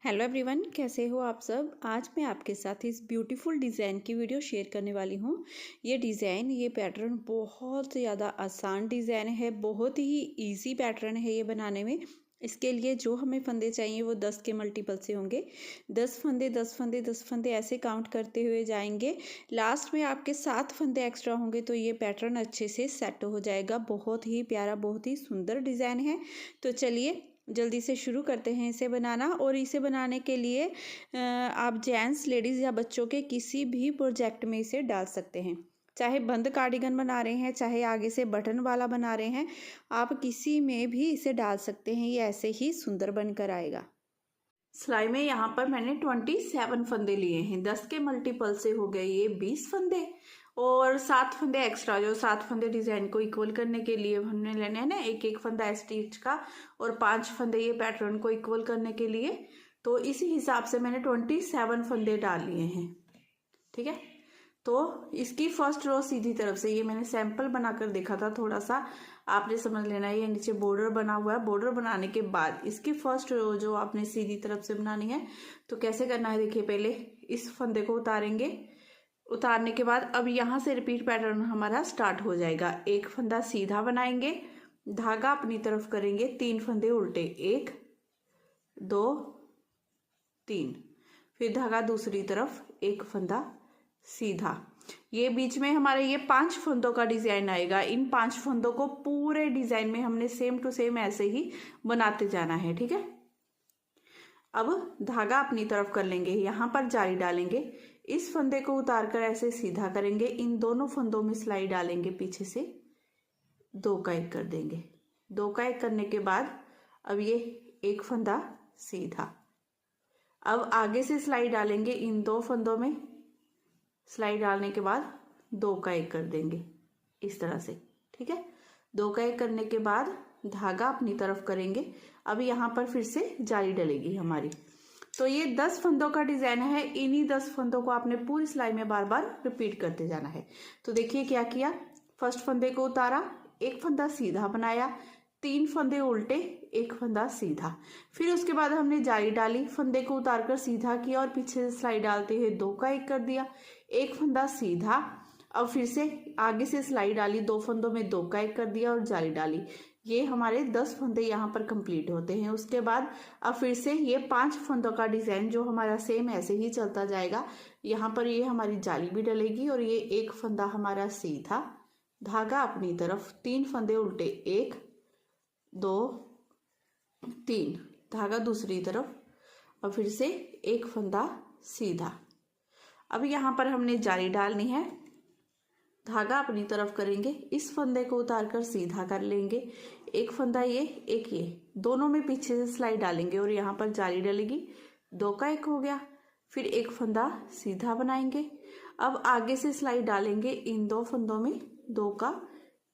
Hello everyone, कैसे हो आप सब। आज मैं आपके साथ इस ब्यूटीफुल डिज़ाइन की वीडियो शेयर करने वाली हूँ। ये पैटर्न बहुत ज़्यादा आसान डिज़ाइन है, बहुत ही इजी पैटर्न है ये बनाने में। इसके लिए जो हमें फंदे चाहिए वो 10 के मल्टीपल से होंगे। 10 फंदे 10 फंदे 10 फंदे ऐसे काउंट करते हुए जाएंगे। लास्ट में आपके 7 फंदे एक्स्ट्रा होंगे तो ये पैटर्न अच्छे से सेट हो जाएगा। बहुत ही प्यारा, बहुत ही सुंदर डिज़ाइन है। तो चलिए जल्दी से शुरू करते हैं इसे बनाना। और इसे बनाने के लिए आप जेंट्स, लेडीज़ या बच्चों के किसी भी प्रोजेक्ट में इसे डाल सकते हैं। चाहे बंद कार्डिगन बना रहे हैं, चाहे आगे से बटन वाला बना रहे हैं, आप किसी में भी इसे डाल सकते हैं। ये ऐसे ही सुंदर बनकर आएगा। सिलाई में यहाँ पर मैंने 27 फंदे लिए हैं। 10 के मल्टीपल से हो गए ये 20 फंदे और 7 फंदे एक्स्ट्रा, जो 7 फंदे डिजाइन को इक्वल करने के लिए हमने लेने हैं ना, एक एक फंदा स्टिच का और 5 फंदे ये पैटर्न को इक्वल करने के लिए। तो इसी हिसाब से मैंने 27 फंदे डाल लिए हैं। ठीक है, तो इसकी फर्स्ट रो सीधी तरफ से, ये मैंने सैंपल बनाकर देखा था, थोड़ा सा आपने समझ लेना है। ये नीचे बॉर्डर बना हुआ है। बॉर्डर बनाने के बाद इसकी फर्स्ट रो जो आपने सीधी तरफ से बनानी है, तो कैसे करना है देखिए। पहले इस फंदे को उतारेंगे। उतारने के बाद अब यहाँ से रिपीट पैटर्न हमारा स्टार्ट हो जाएगा। एक फंदा सीधा बनाएंगे, धागा अपनी तरफ करेंगे, 3 फंदे उल्टे, 1 2 3, फिर धागा दूसरी तरफ, एक फंदा सीधा। ये बीच में हमारे ये 5 फंदों का डिजाइन आएगा। इन 5 फंदों को पूरे डिजाइन में हमने सेम टू सेम ऐसे ही बनाते जाना है। ठीक है, अब धागा अपनी तरफ कर लेंगे, यहाँ पर जाली डालेंगे, इस फंदे को उतार कर ऐसे सीधा करेंगे, इन दोनों फंदों में सिलाई डालेंगे, पीछे से 2 का 1 कर देंगे। 2 का 1 करने के बाद अब ये एक फंदा सीधा। अब आगे से सिलाई डालेंगे, इन 2 फंदों में सिलाई डालने के बाद 2 का 1 कर देंगे इस तरह से। ठीक है, 2 का 1 करने के बाद धागा अपनी तरफ करेंगे। अब यहाँ पर फिर से जाली डलेगी हमारी। तो ये 10 फंदों का डिजाइन है। इन्हीं 10 फंदों को आपने पूरी सिलाई में बार बार रिपीट करते जाना है। तो देखिए क्या किया, फर्स्ट फंदे को उतारा, एक फंदा सीधा बनाया, 3 फंदे उल्टे, एक फंदा सीधा। फिर उसके बाद हमने जाली डाली, फंदे को उतारकर सीधा किया और पीछे से सिलाई डालते हुए 2 का 1 कर दिया, एक फंदा सीधा। अब फिर से आगे से सिलाई डाली, 2 फंदों में 2 का 1 कर दिया और जाली डाली। ये हमारे 10 फंदे यहाँ पर कंप्लीट होते हैं। उसके बाद अब फिर से ये 5 फंदों का डिजाइन जो हमारा सेम ऐसे ही चलता जाएगा। यहाँ पर ये हमारी जाली भी डलेगी और ये एक फंदा हमारा सीधा, धागा अपनी तरफ, 3 फंदे उल्टे, 1 2 3, धागा दूसरी तरफ और फिर से एक फंदा सीधा। अब यहाँ पर हमने जाली डालनी है, धागा अपनी तरफ करेंगे, इस फंदे को उतारकर सीधा कर लेंगे, एक फंदा ये, एक ये, दोनों में पीछे से सिलाई डालेंगे और यहाँ पर जाली डलेगी। 2 का 1 हो गया, फिर एक फंदा सीधा बनाएंगे। अब आगे से सिलाई डालेंगे, इन 2 फंदों में 2 का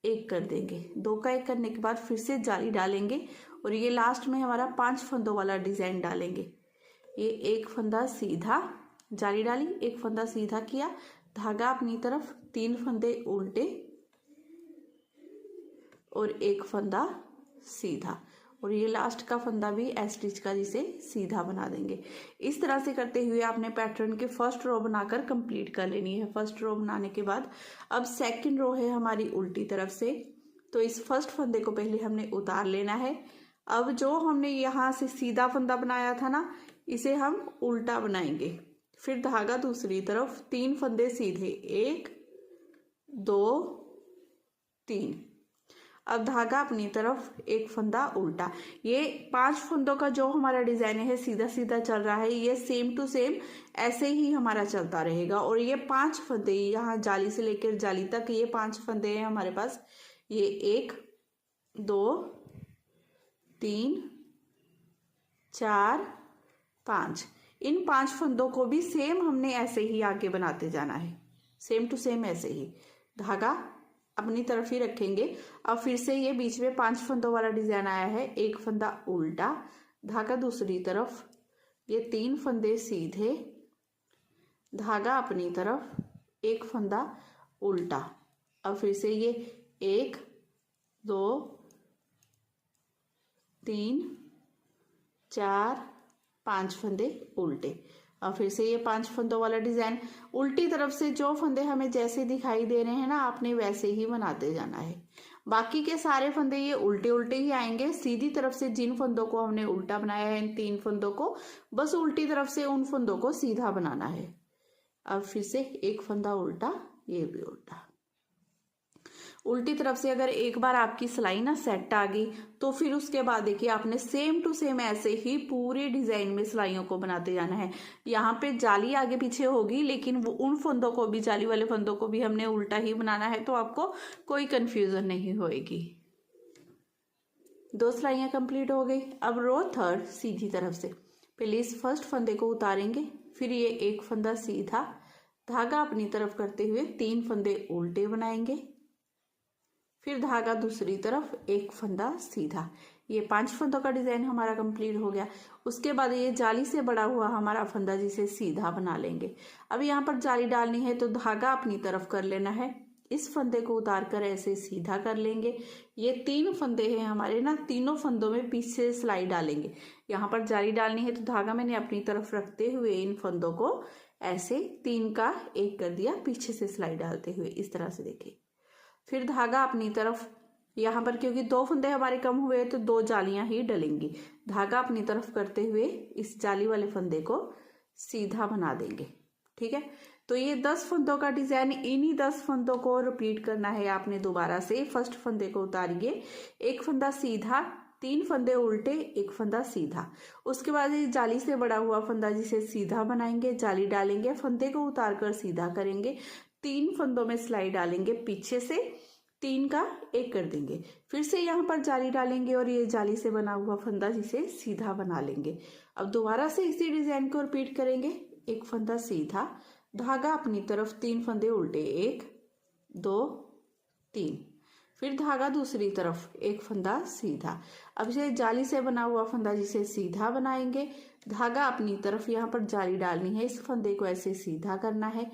1 कर देंगे। 2 का 1 करने के बाद फिर से जाली डालेंगे और ये लास्ट में हमारा 5 फंदों वाला डिजाइन डालेंगे। ये एक फंदा सीधा, जाली डाली, एक फंदा सीधा किया, धागा अपनी तरफ, 3 फंदे उल्टे और एक फंदा सीधा, और ये लास्ट का फंदा भी स्टिच का जिसे सीधा बना देंगे। इस तरह से करते हुए आपने पैटर्न के फर्स्ट रो बनाकर कंप्लीट कर लेनी है। फर्स्ट रो बनाने के बाद अब सेकंड रो है हमारी उल्टी तरफ से। तो इस फर्स्ट फंदे को पहले हमने उतार लेना है। अब जो हमने यहाँ से सीधा फंदा बनाया था ना, इसे हम उल्टा बनाएंगे। फिर धागा दूसरी तरफ, 3 फंदे सीधे, 1 2 3, अब धागा अपनी तरफ, एक फंदा उल्टा। ये 5 फंदों का जो हमारा डिजाइन है सीधा सीधा चल रहा है, ये सेम टू सेम ऐसे ही हमारा चलता रहेगा। और ये 5 फंदे यहाँ जाली से लेकर जाली तक, ये 5 फंदे हैं हमारे पास। ये 1 2 3 4 5, इन 5 फंदों को भी सेम हमने ऐसे ही आगे बनाते जाना है, सेम टू सेम ऐसे ही। धागा अपनी तरफ ही रखेंगे। अब फिर से ये बीच में 5 फंदों वाला डिजाइन आया है, एक फंदा उल्टा, धागा दूसरी तरफ, ये 3 फंदे सीधे, धागा अपनी तरफ, एक फंदा उल्टा। अब फिर से ये 1 2 3 4 5 फंदे उल्टे। अब फिर से ये 5 फंदों वाला डिजाइन उल्टी तरफ से जो फंदे हमें जैसे दिखाई दे रहे हैं ना, आपने वैसे ही बनाते जाना है। बाकी के सारे फंदे ये उल्टे उल्टे ही आएंगे। सीधी तरफ से जिन फंदों को हमने उल्टा बनाया है, इन 3 फंदों को बस उल्टी तरफ से उन फंदों को सीधा बनाना है। अब फिर से एक फंदा उल्टा, ये भी उल्टा। उल्टी तरफ से अगर एक बार आपकी सिलाई ना सेट आ गई तो फिर उसके बाद देखिए आपने सेम टू सेम ऐसे ही पूरे डिजाइन में सिलाइयों को बनाते जाना है। यहाँ पे जाली आगे पीछे होगी, लेकिन वो उन फंदों को भी, जाली वाले फंदों को भी हमने उल्टा ही बनाना है, तो आपको कोई कंफ्यूजन नहीं होएगी। 2 सिलाइयाँ कंप्लीट हो गई। अब रो थर्ड सीधी तरफ से पहले इस फर्स्ट फंदे को उतारेंगे, फिर ये एक फंदा सीधा, धागा अपनी तरफ करते हुए 3 फंदे उल्टे बनाएंगे, फिर धागा दूसरी तरफ, एक फंदा सीधा। ये 5 फंदों का डिजाइन हमारा कंप्लीट हो गया। उसके बाद ये जाली से बड़ा हुआ हमारा फंदा जिसे सीधा बना लेंगे। अब यहाँ पर जाली डालनी है तो धागा अपनी तरफ कर लेना है, इस फंदे को उतार कर ऐसे सीधा कर लेंगे। ये 3 फंदे हैं हमारे ना, तीनों फंदों में पीछे सिलाई डालेंगे। यहाँ पर जाली डालनी है तो धागा मैंने अपनी तरफ रखते हुए इन फंदों को ऐसे 3 का 1 कर दिया, पीछे से सिलाई डालते हुए इस तरह से देखिए। फिर धागा अपनी तरफ, यहाँ पर क्योंकि 2 फंदे हमारे कम हुए तो 2 जालियां ही डलेंगी। धागा अपनी तरफ करते हुए इस जाली वाले फंदे को सीधा बना देंगे। ठीक है, तो ये 10 फंदों का डिजाइन, इन्हीं 10 फंदों को रिपीट करना है आपने दोबारा से। फर्स्ट फंदे को उतारिए, एक फंदा सीधा, 3 फंदे उल्टे, एक फंदा सीधा। उसके बाद ये जाली से बड़ा हुआ फंदा जिसे सीधा बनाएंगे, जाली डालेंगे, फंदे को उतार कर सीधा करेंगे, 3 फंदों में सिलाई डालेंगे, पीछे से 3 का 1 कर देंगे, फिर से यहाँ पर जाली डालेंगे और ये जाली से बना हुआ फंदा जिसे सीधा बना लेंगे। अब दोबारा से इसी डिजाइन को रिपीट करेंगे। एक फंदा सीधा, धागा अपनी तरफ, 3 फंदे उल्टे, 1 2 3, फिर धागा दूसरी तरफ, एक फंदा सीधा। अब इसे जाली से बना हुआ फंदा जिसे सीधा बनाएंगे, धागा अपनी तरफ, यहाँ पर जाली डालनी है, इस फंदे को ऐसे सीधा करना है,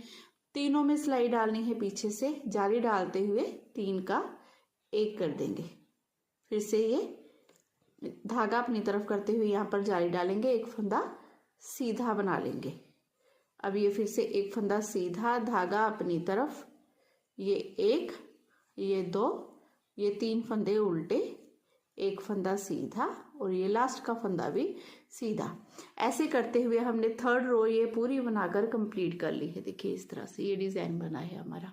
तीनों में सिलाई डालनी है, पीछे से जाली डालते हुए 3 का 1 कर देंगे, फिर से ये धागा अपनी तरफ करते हुए यहाँ पर जाली डालेंगे, एक फंदा सीधा बना लेंगे। अब ये फिर से एक फंदा सीधा, धागा अपनी तरफ, ये 1, ये 2, ये 3 फंदे उल्टे, एक फंदा सीधा और ये लास्ट का फंदा भी सीधा। ऐसे करते हुए हमने थर्ड रो ये पूरी बनाकर कंप्लीट कर ली है। देखिए इस तरह से ये डिजाइन बना है हमारा।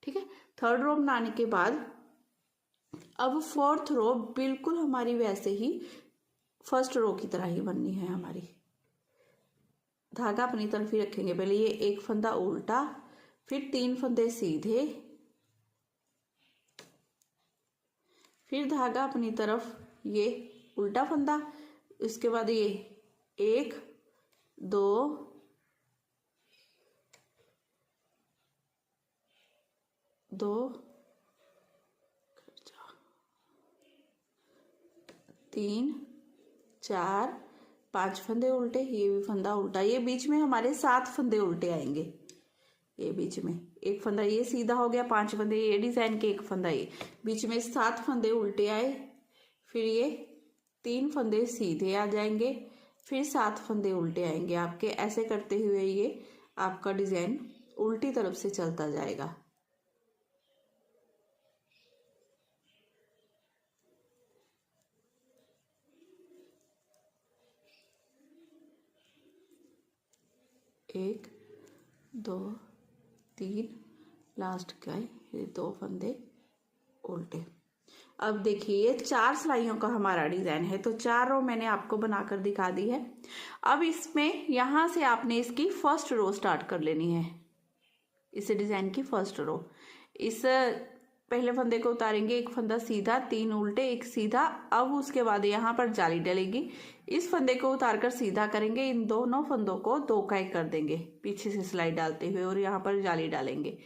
ठीक है, थर्ड रो बनाने के बाद अब फोर्थ रो बिल्कुल हमारी वैसे ही फर्स्ट रो की तरह ही बननी है हमारी। धागा अपनी तरफ ही रखेंगे, पहले ये एक फंदा उल्टा, फिर 3 फंदे सीधे, फिर धागा अपनी तरफ, ये उल्टा फंदा, उसके बाद ये 1 2 2 3 4 5 फंदे उल्टे, ये भी फंदा उल्टा, ये बीच में हमारे 7 फंदे उल्टे आएंगे। ये बीच में एक फंदा ये सीधा हो गया, 5 फंदे ये डिजाइन के, एक फंदा ये, बीच में 7 फंदे उल्टे आए, फिर ये 3 फंदे सीधे आ जाएंगे, फिर 7 फंदे उल्टे आएंगे आपके। ऐसे करते हुए ये आपका डिजाइन उल्टी तरफ से चलता जाएगा। एक 2 3, लास्ट का ये 2 फंदे उल्टे। अब देखिए ये 4 सिलाइयों का हमारा डिजाइन है, तो 4 रो मैंने आपको बनाकर दिखा दी है। अब इसमें यहाँ से आपने इसकी फर्स्ट रो स्टार्ट कर लेनी है, इस डिजाइन की फर्स्ट रो। इस पहले फंदे को उतारेंगे, एक फंदा सीधा, 3 उल्टे, एक सीधा। अब उसके बाद यहाँ पर जाली डलेगी, इस फंदे को उतारकर सीधा करेंगे, इन दोनों फंदों को 2 का 1 कर देंगे, पीछे से सिलाई डालते हुए, और यहाँ पर जाली डालेंगे।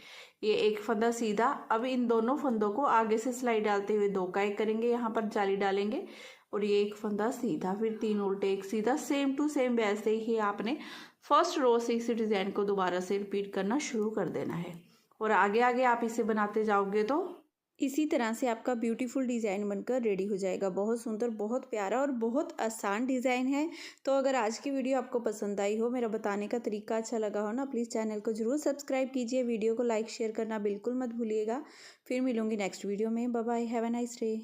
ये एक फंदा सीधा, अब इन दोनों फंदों को आगे से सिलाई डालते हुए 2 का 1 करेंगे, यहाँ पर जाली डालेंगे, और ये एक फंदा सीधा, फिर 3 उल्टे, एक सीधा। सेम टू सेम वैसे ही आपने फर्स्ट रो से इस डिजाइन को दोबारा से रिपीट करना शुरू कर देना है, और आगे आगे आप इसे बनाते जाओगे तो इसी तरह से आपका ब्यूटीफुल डिज़ाइन बनकर रेडी हो जाएगा। बहुत सुंदर, बहुत प्यारा और बहुत आसान डिज़ाइन है। तो अगर आज की वीडियो आपको पसंद आई हो, मेरा बताने का तरीका अच्छा लगा हो ना, प्लीज़ चैनल को ज़रूर सब्सक्राइब कीजिए। वीडियो को लाइक शेयर करना बिल्कुल मत भूलिएगा। फिर मिलूंगी नेक्स्ट वीडियो में। Bye bye, have a nice day.